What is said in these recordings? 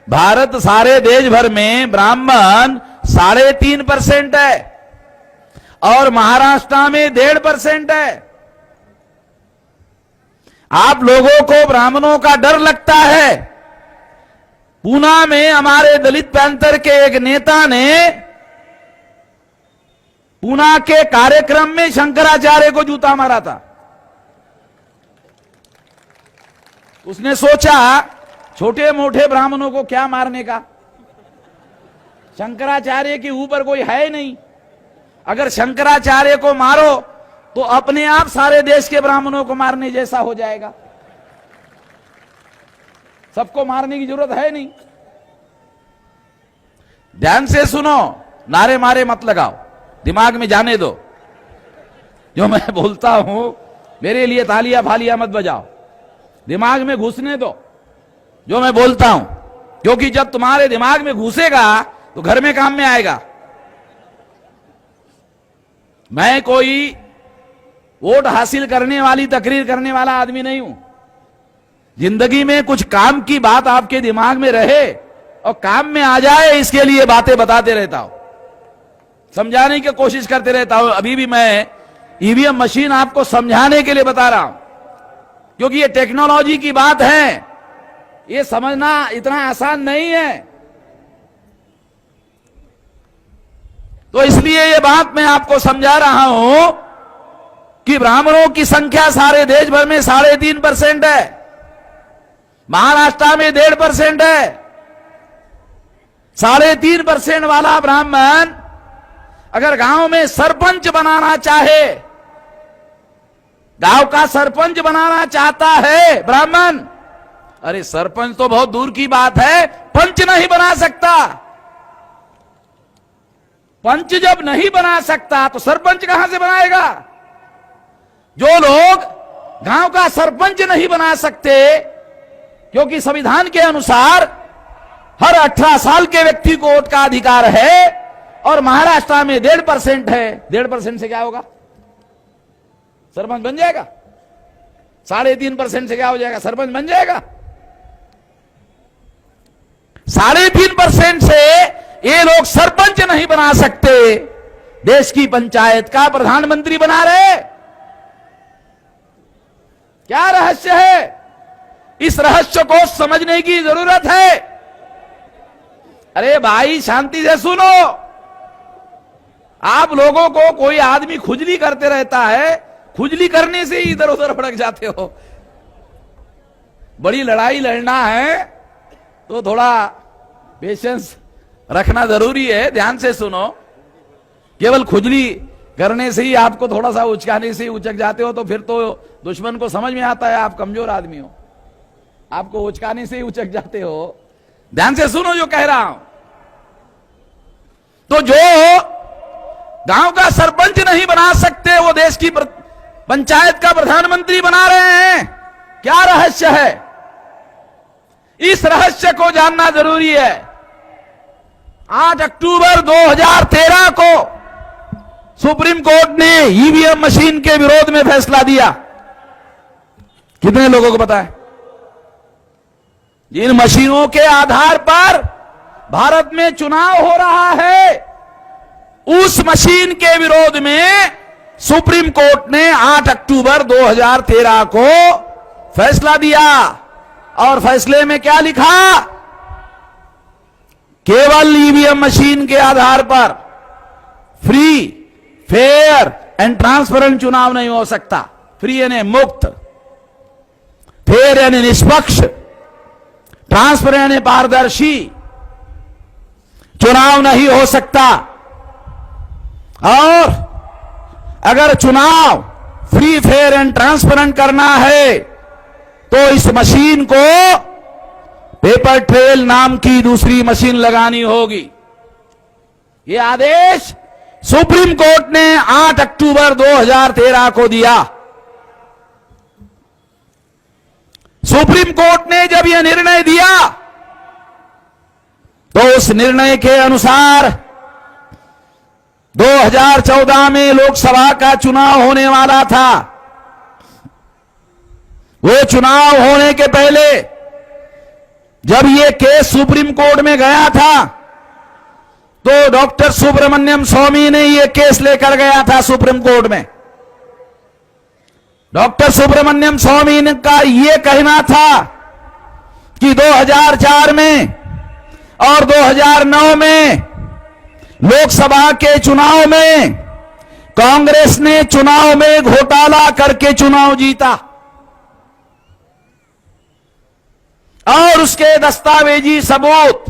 भारत सारे देश भर में ब्राह्मण 3.5% है और महाराष्ट्र में 1.5% है। आप लोगों को ब्राह्मणों का डर लगता है। पूना में हमारे दलित पैंथर के एक नेता ने पूना के कार्यक्रम में शंकराचार्य को जूता मारा था। उसने सोचा छोटे मोटे ब्राह्मणों को क्या मारने का, शंकराचार्य के ऊपर कोई है नहीं। अगर शंकराचार्य को मारो तो अपने आप सारे देश के ब्राह्मणों को मारने जैसा हो जाएगा। सबको मारने की जरूरत है नहीं। ध्यान से सुनो, नारे मारे मत लगाओ, दिमाग में जाने दो। जो मैं बोलता हूं मेरे लिए तालियां फालियां मत बजाओ, दिमाग में घुसने दो जो मैं बोलता हूं, क्योंकि जब तुम्हारे दिमाग में घुसेगा तो घर में काम में आएगा। मैं कोई वोट हासिल करने वाली तकरीर करने वाला आदमी नहीं हूं। जिंदगी में कुछ काम की बात आपके दिमाग में रहे और काम में आ जाए, इसके लिए बातें बताते रहता हूं, समझाने की कोशिश करते रहता हूं। अभी भी मैं ईवीएम मशीन आपको समझाने के लिए बता रहा हूं, क्योंकि ये टेक्नोलॉजी की बात है, ये समझना इतना आसान नहीं है। तो इसलिए ये बात मैं आपको समझा रहा हूं कि ब्राह्मणों की संख्या सारे देश भर में 3.5% है, महाराष्ट्र में 1.5% है। 3.5% वाला ब्राह्मण अगर गांव में सरपंच बनाना चाहे, गांव का सरपंच बनाना चाहता है ब्राह्मण, अरे सरपंच तो बहुत दूर की बात है, पंच नहीं बना सकता। पंच जब नहीं बना सकता तो सरपंच कहां से बनाएगा? जो लोग गांव का सरपंच नहीं बना सकते, क्योंकि संविधान के अनुसार हर 18 साल के व्यक्ति को वोट का अधिकार है और महाराष्ट्र में 1.5% है। 1.5% से क्या होगा? सरपंच बन जाएगा। 3.5% से क्या हो जाएगा? सरपंच बन जाएगा। 3.5% से ये लोग सरपंच नहीं बना सकते, देश की पंचायत का प्रधानमंत्री बना रहे। क्या रहस्य है? इस रहस्य को समझने की जरूरत है। अरे भाई शांति से सुनो, आप लोगों को कोई आदमी खुजली करते रहता है, खुजली करने से ही इधर उधर भड़क जाते हो। बड़ी लड़ाई लड़ना है तो थोड़ा पेशेंस रखना जरूरी है। ध्यान से सुनो, केवल खुजली करने से ही आपको थोड़ा सा उचकाने से ही उचक जाते हो तो फिर तो दुश्मन को समझ में आता है आप कमजोर आदमी हो, आपको उचकाने से ही उचक जाते हो। ध्यान से सुनो जो कह रहा हूं। तो जो गांव का सरपंच नहीं बना सकते, वो देश की पंचायत का प्रधानमंत्री बना रहे हैं। क्या रहस्य है? इस रहस्य को जानना जरूरी है। 8 अक्टूबर 2013 को सुप्रीम कोर्ट ने ईवीएम मशीन के विरोध में फैसला दिया। कितने लोगों को पता है? जिन मशीनों के आधार पर भारत में चुनाव हो रहा है, उस मशीन के विरोध में सुप्रीम कोर्ट ने 8 अक्टूबर 2013 को फैसला दिया। और फैसले में क्या लिखा? केवल ईवीएम मशीन के आधार पर फ्री, फेयर एंड ट्रांसपेरेंट चुनाव नहीं हो सकता। फ्री यानी मुक्त, फेयर यानी निष्पक्ष, ट्रांसपेरेंट यानी पारदर्शी चुनाव नहीं हो सकता। और अगर चुनाव फ्री, फेयर एंड ट्रांसपेरेंट करना है तो इस मशीन को पेपर ट्रेल नाम की दूसरी मशीन लगानी होगी। यह आदेश सुप्रीम कोर्ट ने 8 अक्टूबर 2013 को दिया। सुप्रीम कोर्ट ने जब यह निर्णय दिया तो उस निर्णय के अनुसार 2014 में लोकसभा का चुनाव होने वाला था। वो चुनाव होने के पहले जब ये केस सुप्रीम कोर्ट में गया था तो डॉक्टर सुब्रमण्यम स्वामी ने ये केस लेकर गया था सुप्रीम कोर्ट में। डॉक्टर सुब्रमण्यम स्वामी का ये कहना था कि 2004 में और 2009 में लोकसभा के चुनाव में कांग्रेस ने चुनाव में घोटाला करके चुनाव जीता और उसके दस्तावेजी सबूत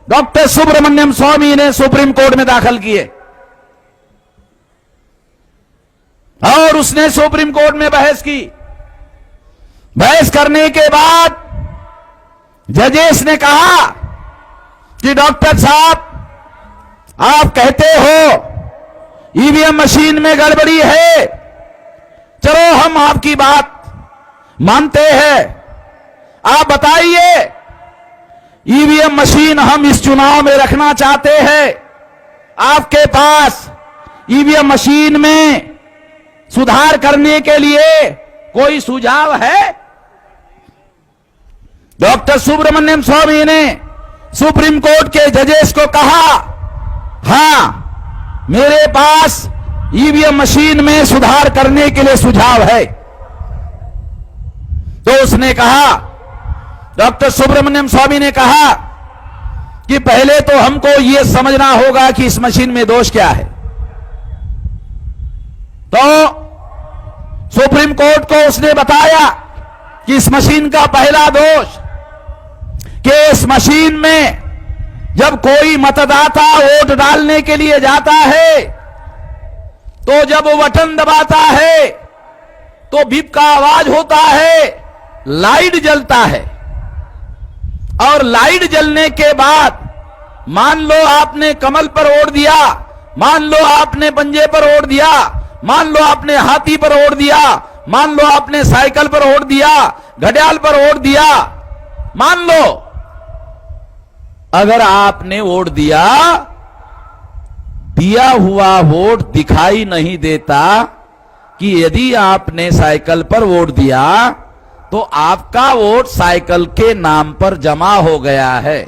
डॉक्टर सुब्रमण्यम स्वामी ने सुप्रीम कोर्ट में दाखिल किए और उसने सुप्रीम कोर्ट में बहस की। बहस करने के बाद जजेस ने कहा कि डॉक्टर साहब, आप कहते हो ईवीएम मशीन में गड़बड़ी है, चलो हम आपकी बात मानते हैं। आप बताइए, ईवीएम मशीन हम इस चुनाव में रखना चाहते हैं, आपके पास ईवीएम मशीन में सुधार करने के लिए कोई सुझाव है? डॉक्टर सुब्रमण्यम स्वामी ने सुप्रीम कोर्ट के जजेस को कहा, हां, मेरे पास ईवीएम मशीन में सुधार करने के लिए सुझाव है। तो उसने कहा, डॉक्टर सुब्रमण्यम स्वामी ने कहा कि पहले तो हमको यह समझना होगा कि इस मशीन में दोष क्या है। तो सुप्रीम कोर्ट को उसने बताया कि इस मशीन का पहला दोष कि इस मशीन में जब कोई मतदाता वोट डालने के लिए जाता है तो जब वो बटन दबाता है तो बीप का आवाज होता है, लाइट जलता है और लाइट जलने के बाद मान लो आपने कमल पर वोट दिया, मान लो आपने पंजे पर वोट दिया, मान लो आपने हाथी पर वोट दिया, मान लो आपने साइकिल पर वोट दिया, घड़ियाल पर वोट दिया, मान लो अगर आपने वोट दिया, दिया हुआ वोट दिखाई नहीं देता कि यदि आपने साइकिल पर वोट दिया तो आपका वोट साइकिल के नाम पर जमा हो गया है,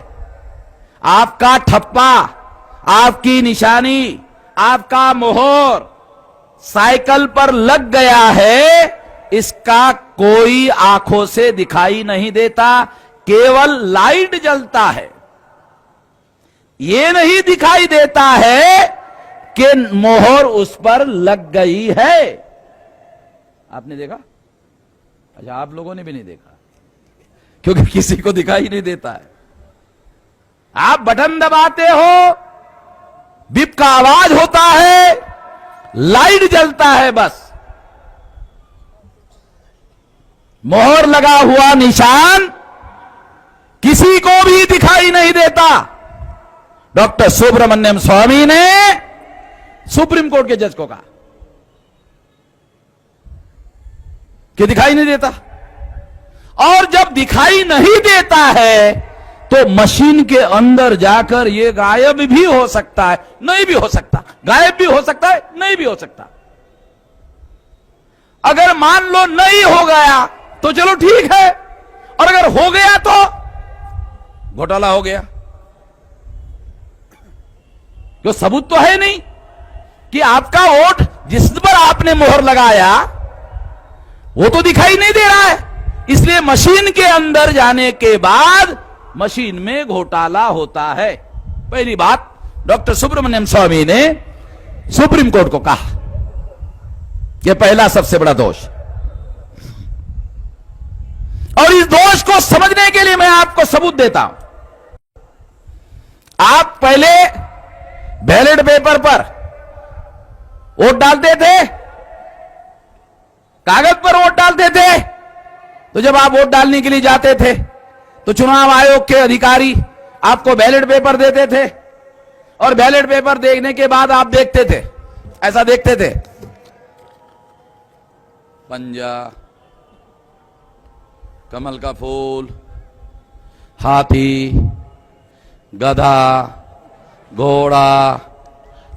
आपका ठप्पा, आपकी निशानी, आपका मोहर साइकिल पर लग गया है, इसका कोई आंखों से दिखाई नहीं देता, केवल लाइट जलता है। ये नहीं दिखाई देता है कि मोहर उस पर लग गई है। आपने देखा? अच्छा, आप लोगों ने भी नहीं देखा क्योंकि किसी को दिखाई नहीं देता है। आप बटन दबाते हो, बीप का आवाज होता है, लाइट जलता है, बस मोहर लगा हुआ निशान किसी को भी दिखाई नहीं देता। डॉक्टर सुब्रमण्यम स्वामी ने सुप्रीम कोर्ट के जज को कहा कि दिखाई नहीं देता, और जब दिखाई नहीं देता है तो मशीन के अंदर जाकर यह गायब भी हो सकता है, नहीं भी हो सकता, गायब भी हो सकता है, नहीं भी हो सकता। अगर मान लो नहीं हो गया तो चलो ठीक है, और अगर हो गया तो घोटाला हो गया। जो सबूत तो है नहीं कि आपका वोट जिस पर आपने मोहर लगाया वो तो दिखाई नहीं दे रहा है, इसलिए मशीन के अंदर जाने के बाद मशीन में घोटाला होता है। पहली बात डॉक्टर सुब्रमण्यम स्वामी ने सुप्रीम कोर्ट को कहा, यह पहला सबसे बड़ा दोष। और इस दोष को समझने के लिए मैं आपको सबूत देता हूं। आप पहले बैलेट पेपर पर वोट डालते थे, कागज पर वोट डालते थे, तो जब आप वोट डालने के लिए जाते थे तो चुनाव आयोग के अधिकारी आपको बैलेट पेपर देते थे, और बैलेट पेपर देखने के बाद आप देखते थे, ऐसा देखते थे, पंजा, कमल का फूल, हाथी, गधा, घोड़ा,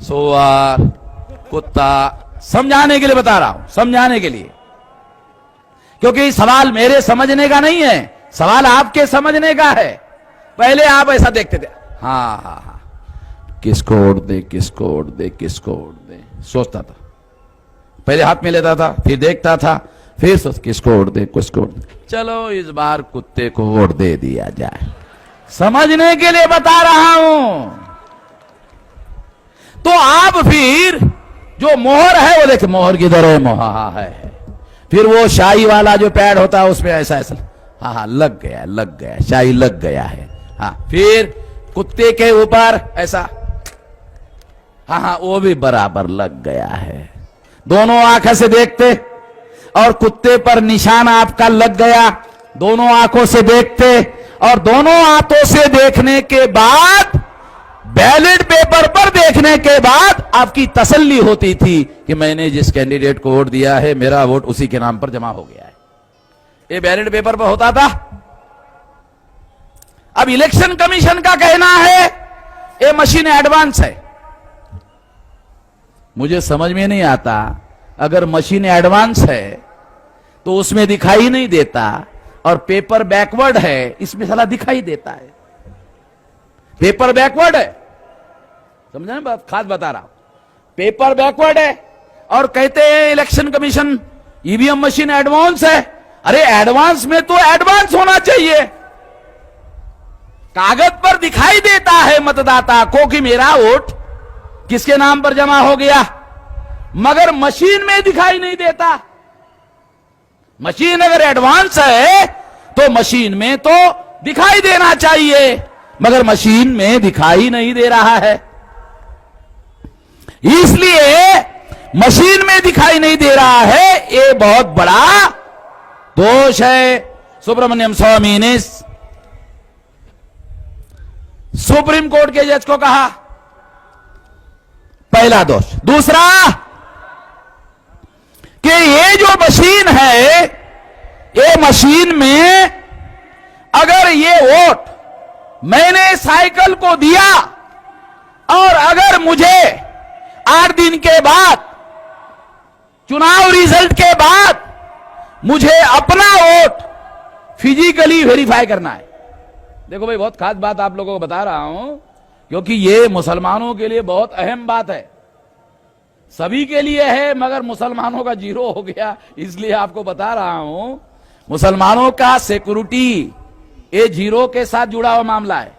सुअर, कुत्ता। समझाने के लिए बता रहा हूं, समझाने के लिए, क्योंकि सवाल मेरे समझने का नहीं है, सवाल आपके समझने का है। पहले आप ऐसा देखते थे, हाँ हाँ हाँ, किसको वोट दे, किसको वोट दे, किसको वोट दे, सोचता था। पहले हाथ में लेता था, फिर देखता था, फिर सोच किसको वोट दे, किसको वोट दे। चलो इस बार कुत्ते को वोट दे दिया जाए, समझने के लिए बता रहा हूं। तो आप फिर जो मोहर है वो देखे, मोहर किधर है, मोहा है। फिर वो शाही वाला जो पैड होता है उसमें ऐसा ऐसा, हाँ हाँ लग गया, लग गया, शाही लग गया है। हाँ, फिर कुत्ते के ऊपर ऐसा, हाँ हाँ वो भी बराबर लग गया है। दोनों आंखों से देखते और कुत्ते पर निशान आपका लग गया, दोनों आंखों से देखते और दोनों आंखों से देखने के बाद, बैलेट पेपर पर देखने के बाद आपकी तसल्ली होती थी कि मैंने जिस कैंडिडेट को वोट दिया है मेरा वोट उसी के नाम पर जमा हो गया है। ये बैलेट पेपर पर होता था। अब इलेक्शन कमीशन का कहना है ये मशीन एडवांस है। मुझे समझ में नहीं आता, अगर मशीन एडवांस है तो उसमें दिखाई नहीं देता और पेपर बैकवर्ड है इसमें साला दिखाई देता है। पेपर बैकवर्ड है, समझे ना बात, खास बता रहा हूं। पेपर बैकवर्ड है और कहते हैं election commission EVM machine advance है। अरे एडवांस में तो एडवांस होना चाहिए। कागज पर दिखाई देता है मतदाता को कि मेरा वोट किसके नाम पर जमा हो गया, मगर मशीन में दिखाई नहीं देता। मशीन अगर एडवांस है तो मशीन में तो दिखाई देना चाहिए, मगर मशीन में दिखाई नहीं दे रहा है। इसलिए मशीन में दिखाई नहीं दे रहा है, ये बहुत बड़ा दोष है। सुब्रमण्यम स्वामी ने सुप्रीम कोर्ट के जज को कहा, पहला दोष। दूसरा कि ये जो मशीन है, ये मशीन में अगर ये वोट मैंने साइकिल को दिया और अगर मुझे 8 दिन के बाद चुनाव रिजल्ट के बाद मुझे अपना वोट फिजिकली वेरीफाई करना है। देखो भाई, बहुत खास बात आप लोगों को बता रहा हूं क्योंकि ये मुसलमानों के लिए बहुत अहम बात है। सभी के लिए है मगर मुसलमानों का जीरो हो गया, इसलिए आपको बता रहा हूं। मुसलमानों का सिक्योरिटी ये जीरो के साथ जुड़ा हुआ मामला है।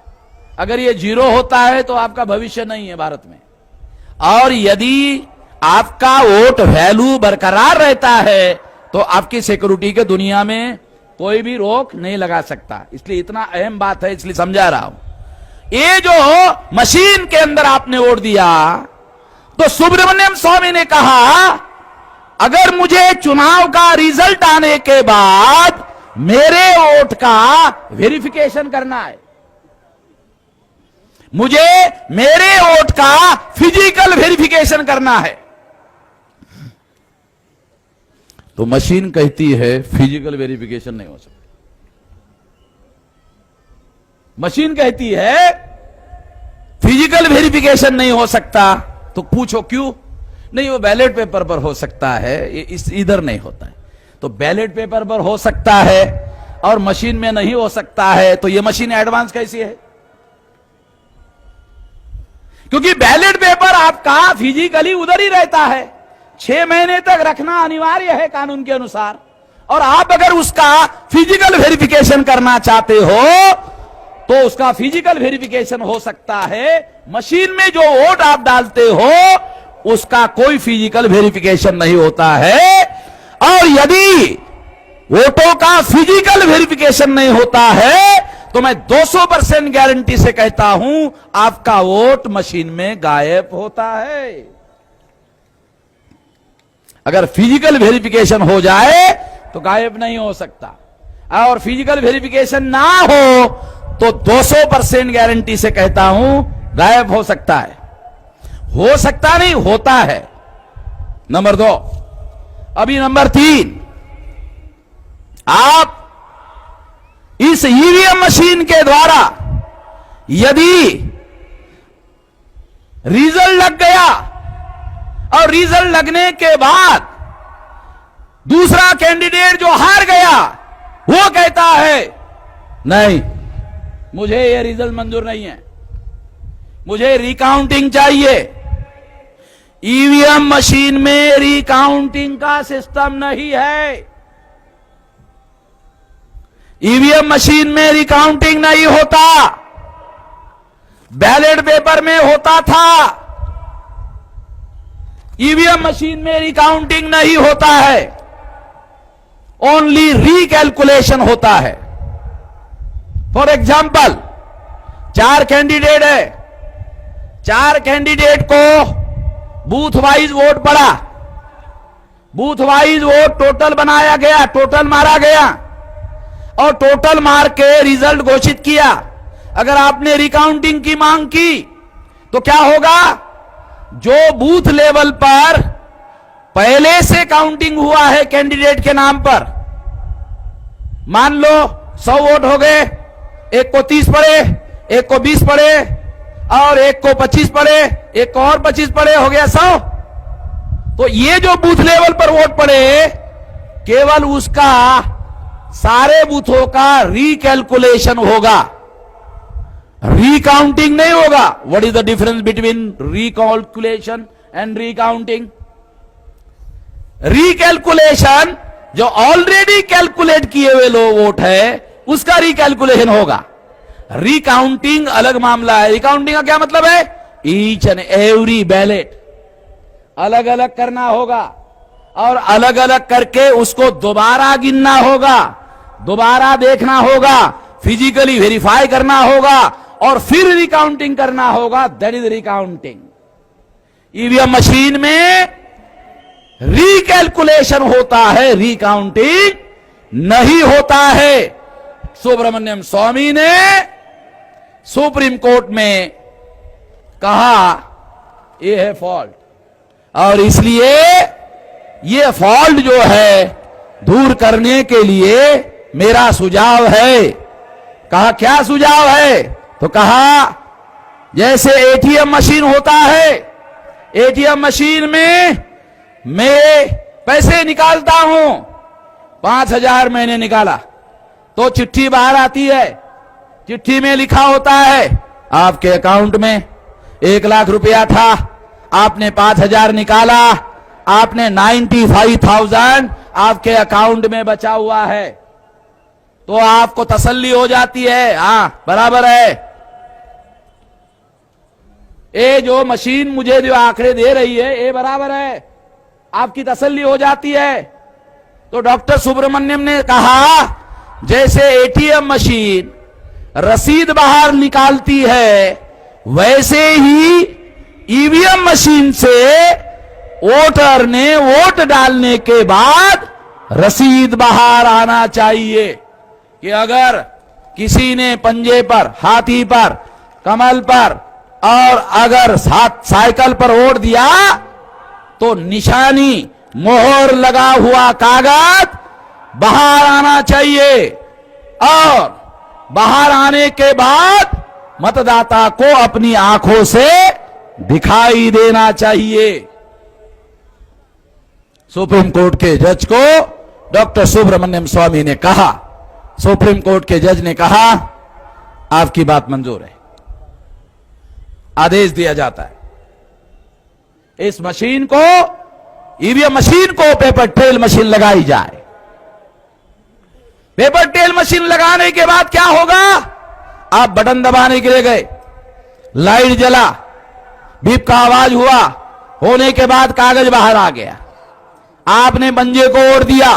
अगर ये जीरो होता है तो आपका भविष्य नहीं है भारत में। और यदि आपका वोट वैल्यू बरकरार रहता है तो आपकी सिक्योरिटी के दुनिया में कोई भी रोक नहीं लगा सकता। इसलिए इतना अहम बात है, इसलिए समझा रहा हूं। ये जो मशीन के अंदर आपने वोट दिया तो सुब्रमण्यम स्वामी ने कहा अगर मुझे चुनाव का रिजल्ट आने के बाद मेरे वोट का वेरिफिकेशन करना है, मुझे मेरे वोट का फिजिकल वेरिफिकेशन करना है, तो मशीन कहती है फिजिकल वेरिफिकेशन नहीं हो सकता। मशीन कहती है फिजिकल वेरिफिकेशन नहीं हो सकता। तो पूछो क्यों? नहीं, वो बैलेट पेपर पर हो सकता है, ये इधर नहीं होता है। तो बैलेट पेपर पर हो सकता है और मशीन में नहीं हो सकता है, तो ये मशीन एडवांस कैसी है? क्योंकि बैलेट पेपर आपका फिजिकली उधर ही रहता है, 6 महीने तक रखना अनिवार्य है कानून के अनुसार। और आप अगर उसका फिजिकल वेरिफिकेशन करना चाहते हो तो उसका फिजिकल वेरिफिकेशन हो सकता है। मशीन में जो वोट आप डालते हो उसका कोई फिजिकल वेरिफिकेशन नहीं होता है। और यदि वोटों का फिजिकल वेरिफिकेशन नहीं होता है तो मैं 200% गारंटी से कहता हूं आपका वोट मशीन में गायब होता है। अगर फिजिकल वेरिफिकेशन हो जाए तो गायब नहीं हो सकता, और फिजिकल वेरिफिकेशन ना हो तो 200% गारंटी से कहता हूं गायब हो सकता है। हो सकता नहीं, होता है। नंबर 2। अभी नंबर 3, आप इस ईवीएम मशीन के द्वारा यदि रिजल्ट लग गया और रिजल्ट लगने के बाद दूसरा कैंडिडेट जो हार गया वो कहता है नहीं, मुझे ये रिजल्ट मंजूर नहीं है, मुझे रिकाउंटिंग चाहिए। ईवीएम मशीन में रिकाउंटिंग का सिस्टम नहीं है। ईवीएम मशीन में रिकाउंटिंग नहीं होता, बैलेट पेपर में होता था। ईवीएम मशीन में रिकाउंटिंग नहीं होता है, ओनली रिकैलकुलेशन होता है। फॉर एग्जाम्पल, 4 कैंडिडेट है, 4 कैंडिडेट को बूथ वाइज वोट पड़ा, बूथ वाइज वोट टोटल बनाया गया, टोटल मारा गया और टोटल मार के रिजल्ट घोषित किया। अगर आपने रिकाउंटिंग की मांग की तो क्या होगा? जो बूथ लेवल पर पहले से काउंटिंग हुआ है कैंडिडेट के नाम पर, मान लो 100 वोट हो गए, एक को 30 पड़े, एक को 20 पड़े और एक को 25 पड़े, एक को और 25 पड़े, हो गया 100। तो ये जो बूथ लेवल पर वोट पड़े, केवल उसका सारे बूथों का रिकैलकुलेशन होगा, रिकाउंटिंग नहीं होगा। What is the difference between recalculation and recounting? Recalculation जो ऑलरेडी कैलकुलेट किए हुए लो वोट है उसका रिकैलकुलेशन होगा। रिकाउंटिंग अलग मामला है। रिकाउंटिंग का क्या मतलब है? ईच एंड एवरी बैलेट अलग अलग करना होगा और अलग अलग करके उसको दोबारा गिनना होगा, दोबारा देखना होगा, फिजिकली वेरीफाई करना होगा और फिर रिकाउंटिंग करना होगा। That is recounting. EVM machine में रिकैलकुलेशन होता है, रिकाउंटिंग नहीं होता है। सुब्रमण्यम स्वामी ने सुप्रीम कोर्ट में कहा यह है फॉल्ट, और इसलिए यह फॉल्ट जो है दूर करने के लिए मेरा सुझाव है। कहा क्या सुझाव है? तो कहा जैसे एटीएम मशीन होता है, एटीएम मशीन में मैं पैसे निकालता हूं, 5,000 मैंने निकाला तो चिट्ठी बाहर आती है, चिट्ठी में लिखा होता है आपके अकाउंट में 1 लाख रुपया था, आपने 5,000 निकाला, आपने 95,000 आपके अकाउंट में बचा हुआ है, तो आपको तसल्ली हो जाती है, हाँ बराबर है। ये जो मशीन मुझे जो आंकड़े दे रही है ये बराबर है, आपकी तसल्ली हो जाती है। तो डॉक्टर सुब्रमण्यम ने कहा जैसे एटीएम मशीन रसीद बाहर निकालती है, वैसे ही ईवीएम मशीन से वोटर ने वोट डालने के बाद रसीद बाहर आना चाहिए कि अगर किसी ने पंजे पर, हाथी पर, कमल पर और अगर साइकिल पर वोट दिया तो निशानी, मोहर लगा हुआ कागज बाहर आना चाहिए और बाहर आने के बाद मतदाता को अपनी आंखों से दिखाई देना चाहिए। सुप्रीम कोर्ट के जज को डॉक्टर सुब्रमण्यम स्वामी ने कहा, सुप्रीम कोर्ट के जज ने कहा आपकी बात मंजूर है, आदेश दिया जाता है इस मशीन को, ईवीएम मशीन को पेपर ट्रेल मशीन लगाई जाए। पेपर ट्रेल मशीन लगाने के बाद क्या होगा? आप बटन दबाने के लिए गए, लाइट जला, बीप का आवाज हुआ, होने के बाद कागज बाहर आ गया, आपने पंजे को ओढ़ दिया,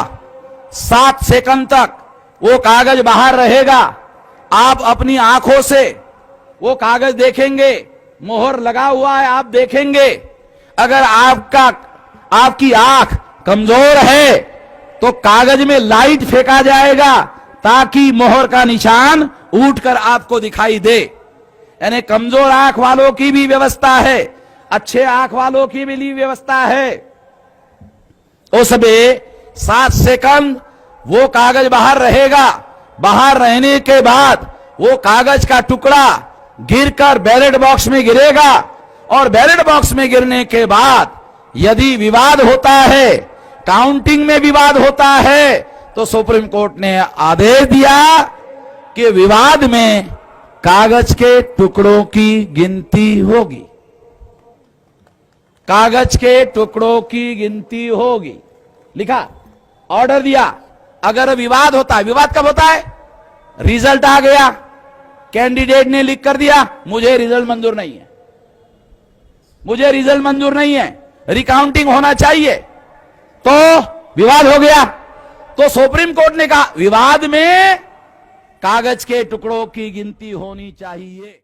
7 सेकंड तक वो कागज बाहर रहेगा। आप अपनी आंखों से वो कागज देखेंगे, मोहर लगा हुआ है आप देखेंगे। अगर आपकी आंख कमजोर है तो कागज में लाइट फेंका जाएगा ताकि मोहर का निशान उठकर आपको दिखाई दे। यानी कमजोर आंख वालों की भी व्यवस्था है, अच्छे आंख वालों की भी व्यवस्था है। उसमें 7 सेकंड वो कागज बाहर रहेगा, बाहर रहने के बाद वो कागज का टुकड़ा गिरकर बैलेट बॉक्स में गिरेगा और बैलेट बॉक्स में गिरने के बाद यदि विवाद होता है, काउंटिंग में विवाद होता है, तो सुप्रीम कोर्ट ने आदेश दिया कि विवाद में कागज के टुकड़ों की गिनती होगी, कागज के टुकड़ों की गिनती होगी। लिखा, ऑर्डर दिया। अगर विवाद होता है, विवाद कब होता है? रिजल्ट आ गया, कैंडिडेट ने लिख कर दिया मुझे रिजल्ट मंजूर नहीं है, मुझे रिजल्ट मंजूर नहीं है, रिकाउंटिंग होना चाहिए, तो विवाद हो गया। तो सुप्रीम कोर्ट ने कहा विवाद में कागज के टुकड़ों की गिनती होनी चाहिए।